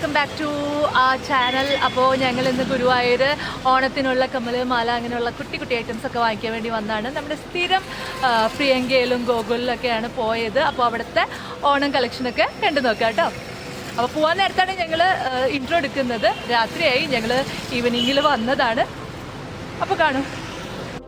Welcome back to ആ channel. അപ്പോൾ ഞങ്ങൾ ഇന്ന് ഗുരുവായൂർ ഓണത്തിനുള്ള കമ്മൽ, മാല, അങ്ങനെയുള്ള കുട്ടി കുട്ടി ഐറ്റംസ് ഒക്കെ വാങ്ങിക്കാൻ വേണ്ടി വന്നതാണ്. നമ്മുടെ സ്ഥിരം പ്രിയങ്കയിലും ഗോകുലിലൊക്കെയാണ് പോയത്. അപ്പോൾ അവിടുത്തെ ഓണം കളക്ഷനൊക്കെ കണ്ടു നോക്കാം കേട്ടോ. അപ്പോൾ പോകാൻ നേരത്താണ് ഞങ്ങൾ ഇൻട്രോ എടുക്കുന്നത്. രാത്രിയായി, ഞങ്ങൾ ഈവനിങ്ങിൽ വന്നതാണ്. അപ്പോൾ കാണും.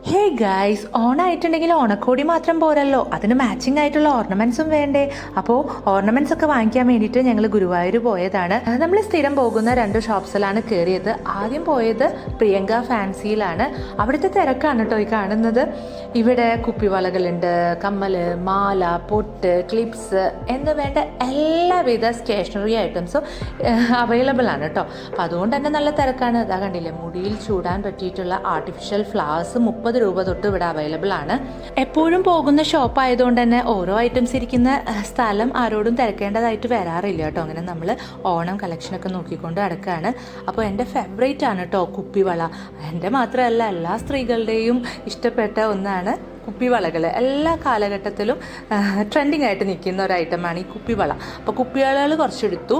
ഹേ ഗൈസ്, ഓണായിട്ടുണ്ടെങ്കിൽ ഓണക്കോടി മാത്രം പോരല്ലോ, അതിന് മാച്ചിങ് ആയിട്ടുള്ള ഓർണമെന്റ്സും വേണ്ടേ. അപ്പോൾ ഓർണമെന്റ്സ് ഒക്കെ വാങ്ങിക്കാൻ വേണ്ടിയിട്ട് ഞങ്ങൾ ഗുരുവായൂർ പോയതാണ്. നമ്മൾ സ്ഥിരം പോകുന്ന 2 ഷോപ്സിലാണ് കയറിയത്. ആദ്യം പോയത് പ്രിയങ്ക ഫാൻസിയിലാണ്. അവിടുത്തെ തിരക്കാണ് കേട്ടോ ഈ കാണുന്നത്. ഇവിടെ കുപ്പിവളകളുണ്ട്, കമ്മല്, മാല, പൊട്ട്, ക്ലിപ്സ് എന്ന് വേണ്ട എല്ലാവിധ സ്റ്റേഷനറി ഐറ്റംസും അവൈലബിൾ ആണ് കേട്ടോ. അപ്പം അതുകൊണ്ട് തന്നെ നല്ല തിരക്കാണ്. അതാ കണ്ടില്ലേ, മുടിയിൽ ചൂടാൻ പറ്റിയിട്ടുള്ള ആർട്ടിഫിഷ്യൽ ഫ്ലവേഴ്സ് 30 രൂപ തൊട്ട് ഇവിടെ അവൈലബിൾ ആണ്. എപ്പോഴും പോകുന്ന ഷോപ്പ് ആയതുകൊണ്ട് തന്നെ ഓരോ ഐറ്റംസ് ഇരിക്കുന്ന സ്ഥലം ആരോടും തിരക്കേണ്ടതായിട്ട് വരാറില്ല കേട്ടോ. അങ്ങനെ നമ്മൾ ഓണം കളക്ഷനൊക്കെ നോക്കിക്കൊണ്ട് നടക്കുകയാണ്. അപ്പോൾ എൻ്റെ ഫേവറേറ്റ് ആണ് കേട്ടോ കുപ്പിവള. എൻ്റെ മാത്രമല്ല, എല്ലാ സ്ത്രീകളുടെയും ഇഷ്ടപ്പെട്ട ഒന്നാണ് കുപ്പിവളകൾ. എല്ലാ കാലഘട്ടത്തിലും ട്രെൻഡിങ് ആയിട്ട് നിൽക്കുന്ന ഒരു ഐറ്റമാണ് ഈ കുപ്പിവള. അപ്പോൾ കുപ്പിവളകൾ കുറച്ചെടുത്തു.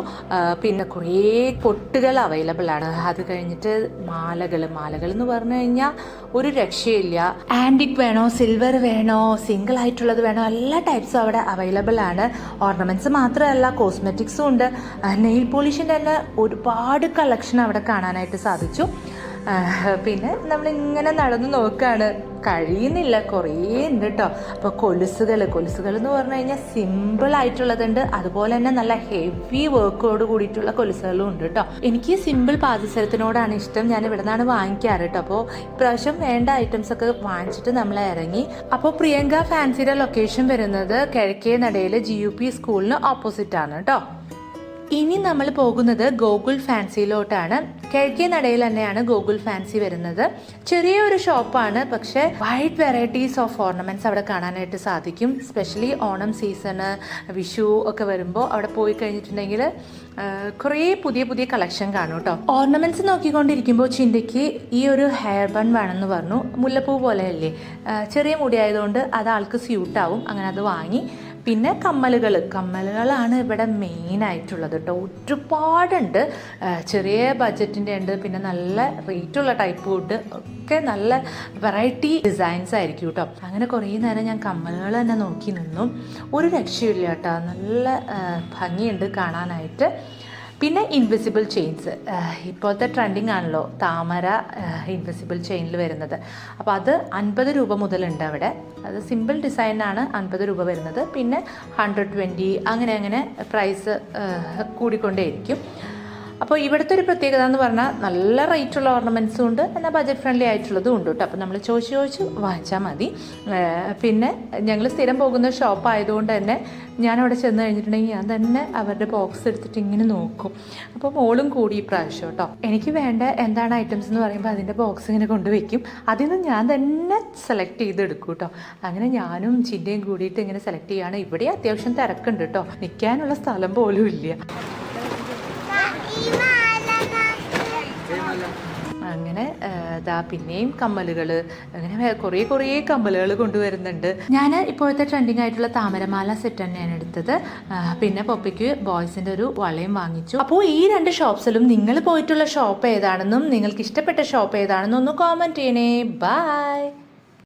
പിന്നെ കുറേ പൊട്ടുകൾ അവൈലബിൾ ആണ്. അത് കഴിഞ്ഞിട്ട് മാലകൾ എന്ന് പറഞ്ഞു കഴിഞ്ഞാൽ ഒരു രക്ഷയില്ല. ആൻറ്റിക് വേണോ, സിൽവർ വേണോ, സിംഗിൾ ആയിട്ടുള്ളത് വേണോ, എല്ലാ ടൈപ്സും അവിടെ അവൈലബിൾ ആണ്. ഓർണമെൻറ്റ്സ് മാത്രമല്ല, കോസ്മെറ്റിക്സും ഉണ്ട്. നെയിൽ പോളിഷിൻ്റെ തന്നെ ഒരുപാട് കളക്ഷൻ അവിടെ കാണാനായിട്ട് സാധിച്ചു. പിന്നെ നമ്മളിങ്ങനെ നടന്ന് നോക്കുകയാണ്, കഴിയുന്നില്ല, കുറേ ഉണ്ട് കേട്ടോ. അപ്പോൾ കൊലുസുകൾ എന്ന് പറഞ്ഞു കഴിഞ്ഞാൽ സിമ്പിൾ ആയിട്ടുള്ളതുണ്ട്, അതുപോലെ തന്നെ നല്ല ഹെവി വർക്കോട് കൂടിയിട്ടുള്ള കൊലുസുകളും ഉണ്ട് കേട്ടോ. എനിക്ക് സിമ്പിൾ പാദസരത്തിനോടാണ് ഇഷ്ടം. ഞാൻ ഇവിടെ നിന്നാണ് വാങ്ങിക്കാറ് കേട്ടോ. അപ്പോൾ ഇപ്രാവശ്യം വേണ്ട ഐറ്റംസ് ഒക്കെ വാങ്ങിച്ചിട്ട് നമ്മൾ ഇറങ്ങി. അപ്പോൾ പ്രിയങ്ക ഫാൻസിയുടെ ലൊക്കേഷൻ വരുന്നത് കിഴക്കേ നടയിൽ GUP സ്കൂളിന് ഓപ്പോസിറ്റ് ആണ് കേട്ടോ. ഇനി നമ്മൾ പോകുന്നത് ഗോകുൽ ഫാൻസിയിലോട്ടാണ്. കിഴക്കേ നടയിൽ തന്നെയാണ് ഗോകുൽ ഫാൻസി വരുന്നത്. ചെറിയൊരു ഷോപ്പാണ്, പക്ഷേ വൈഡ് വെറൈറ്റീസ് ഓഫ് ഓർണമെന്റ്സ് അവിടെ കാണാനായിട്ട് സാധിക്കും. സ്പെഷ്യലി ഓണം സീസണ്, വിഷു ഒക്കെ വരുമ്പോൾ അവിടെ പോയി കഴിഞ്ഞിട്ടുണ്ടെങ്കിൽ കുറേ പുതിയ കളക്ഷൻ കാണും കേട്ടോ. ഓർണമെന്റ്സ് നോക്കിക്കൊണ്ടിരിക്കുമ്പോൾ ചിന്തയ്ക്ക് ഈ ഒരു ഹെയർ ബൺ വേണമെന്ന് പറഞ്ഞു. മുല്ലപ്പൂ പോലെയല്ലേ, ചെറിയ മുടി ആയതുകൊണ്ട് അത് ആൾക്ക് സ്യൂട്ടാവും. അങ്ങനെ അത് വാങ്ങി. പിന്നെ കമ്മലുകളാണ് ഇവിടെ മെയിൻ ആയിട്ടുള്ളത് കേട്ടോ. ഒരുപാടുണ്ട്. ചെറിയ ബഡ്ജറ്റിൻ്റെ ഉണ്ട്, പിന്നെ നല്ല റേറ്റുള്ള ടൈപ്പ് ഉണ്ട്, ഒക്കെ നല്ല വെറൈറ്റി ഡിസൈൻസ് ആയിരിക്കും കേട്ടോ. അങ്ങനെ കുറേ നേരം ഞാൻ കമ്മലുകൾ തന്നെ നോക്കി നിന്നു. ഒരു രക്ഷയില്ല കേട്ടോ, നല്ല ഭംഗിയുണ്ട് കാണാനായിട്ട്. പിന്നെ ഇൻവിസിബിൾ ചെയിൻസ്, ഇപ്പോഴത്തെ ട്രെൻഡിങ് ആണല്ലോ താമര ഇൻവിസിബിൾ ചെയിനിൽ വരുന്നത്. അപ്പോൾ അത് 50 രൂപ മുതലുണ്ട് അവിടെ. അത് സിമ്പിൾ ഡിസൈനാണ് 50 രൂപ വരുന്നത്. പിന്നെ 120 അങ്ങനെ പ്രൈസ് കൂടിക്കൊണ്ടേയിരിക്കും. അപ്പോൾ ഇവിടുത്തെ ഒരു പ്രത്യേകത എന്ന് പറഞ്ഞാൽ നല്ല റേറ്റുള്ള ഓർണമെൻറ്റ്സും ഉണ്ട്, എന്നാൽ ബഡ്ജറ്റ് ഫ്രണ്ട്ലി ആയിട്ടുള്ളതും ഉണ്ട് കേട്ടോ. അപ്പോൾ നമ്മൾ ചോദിച്ച് വാങ്ങിച്ചാൽ മതി. പിന്നെ ഞങ്ങൾ സ്ഥിരം പോകുന്ന ഷോപ്പ് ആയതുകൊണ്ട് തന്നെ ഞാനവിടെ ചെന്ന് കഴിഞ്ഞിട്ടുണ്ടെങ്കിൽ ഞാൻ തന്നെ അവരുടെ ബോക്സ് എടുത്തിട്ട് ഇങ്ങനെ നോക്കും. അപ്പോൾ മോളും കൂടി ഈ പ്രാവശ്യം കേട്ടോ. എനിക്ക് വേണ്ട എന്താണ് ഐറ്റംസ് എന്ന് പറയുമ്പോൾ അതിൻ്റെ ബോക്സ് ഇങ്ങനെ കൊണ്ടുവയ്ക്കും. അതിൽ നിന്ന് ഞാൻ തന്നെ സെലക്ട് ചെയ്തെടുക്കും കേട്ടോ. അങ്ങനെ ഞാനും ചിന്തയും കൂടിയിട്ട് ഇങ്ങനെ സെലക്ട് ചെയ്യുകയാണ്. ഇവിടെ അത്യാവശ്യം തിരക്കുണ്ട് കേട്ടോ, നിൽക്കാനുള്ള സ്ഥലം പോലും ഇല്ല. അങ്ങനെ പിന്നെയും കമ്മലുകൾ, അങ്ങനെ കുറേ കമ്മലുകൾ കൊണ്ടുവരുന്നുണ്ട്. ഞാൻ ഇപ്പോഴത്തെ ട്രെൻഡിങ് ആയിട്ടുള്ള താമരമാല സെറ്റ് തന്നെയാണ് എടുത്തത്. പിന്നെ പൊപ്പിക്ക് ബോയ്സിൻ്റെ ഒരു വളയും വാങ്ങിച്ചു. അപ്പോൾ ഈ 2 ഷോപ്സിലും നിങ്ങൾ പോയിട്ടുള്ള ഷോപ്പ് ഏതാണെന്നും നിങ്ങൾക്ക് ഇഷ്ടപ്പെട്ട ഷോപ്പ് ഏതാണെന്നും ഒന്ന് കോമൻറ്റ് ചെയ്യണേ. ബൈ.